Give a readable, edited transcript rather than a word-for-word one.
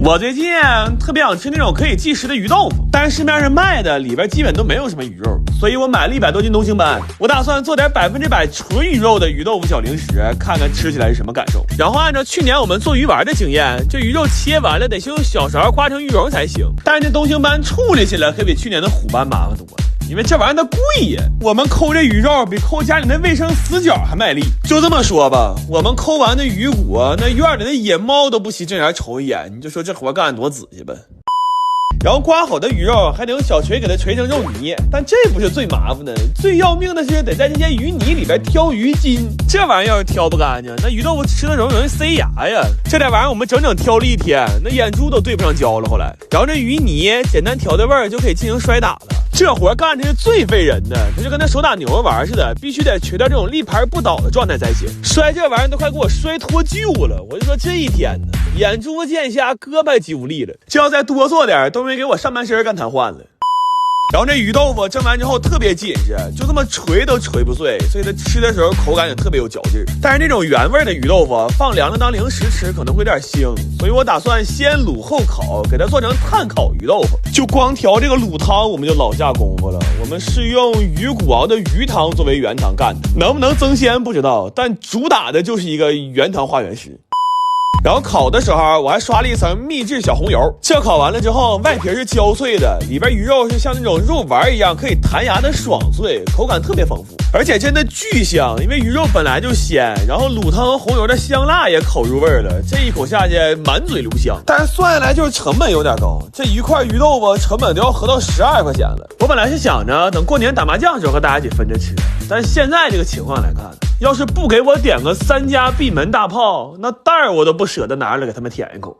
我最近特别想吃那种可以即食的鱼豆腐，但是市面上卖的里边基本都没有什么鱼肉，所以我买了100多斤东星斑。我打算做点100%纯鱼肉的鱼豆腐小零食，看看吃起来是什么感受。然后按照去年我们做鱼丸的经验，这鱼肉切完了得是用小勺刮成鱼蓉才行。但是这东星斑处理起来可比去年的虎斑麻烦多了。因为这玩意儿它贵呀，我们抠这鱼肉比抠家里那卫生死角还卖力。就这么说吧，我们抠完的鱼骨，那院里的野猫都不惜正眼瞅一眼，你就说这活干得多仔细吧。然后刮好的鱼肉还得用小锤给它锤成肉泥，但这不是最麻烦的，最要命的是得在这些鱼泥里边挑鱼筋，这玩意儿要是挑不干净，那鱼豆腐吃的容易塞牙呀。这点玩意儿我们整整挑了一天，那眼珠都对不上焦了。后来，然后这鱼泥简单调的味儿就可以进行摔打了。这活干的是最费人的，它就跟那手打牛丸似的，必须得锤到这种立牌不倒的状态才行。摔这玩意儿都快给我摔脱臼了，我就说这一天呢，眼珠见瞎，胳膊几无力了，就要再多做点，都没给我上半身干瘫痪了。然后这鱼豆腐蒸完之后特别紧实，就这么捶都捶不碎，所以它吃的时候口感也特别有嚼劲。但是那种原味的鱼豆腐放凉了当零食吃可能会有点腥，所以我打算先卤后烤，给它做成炭烤鱼豆腐。就光调这个卤汤我们就老下功夫了，我们是用鱼骨熬的鱼汤作为原汤干的，能不能增鲜不知道，但主打的就是一个原汤化原食。然后烤的时候我还刷了一层秘制小红油，这烤完了之后外皮是焦脆的，里边鱼肉是像那种肉丸一样可以弹牙的爽脆，口感特别丰富，而且真的巨香，因为鱼肉本来就鲜，然后卤汤红油的香辣也口入味了，这一口下去满嘴留香。但是算下来就是成本有点高，这一块鱼豆腐成本都要合到12块钱了。我本来是想着等过年打麻将时候和大家一起分着吃，但是现在这个情况来看，要是不给我点个3家闭门大炮，那袋儿我都不舍得拿着给他们舔一口。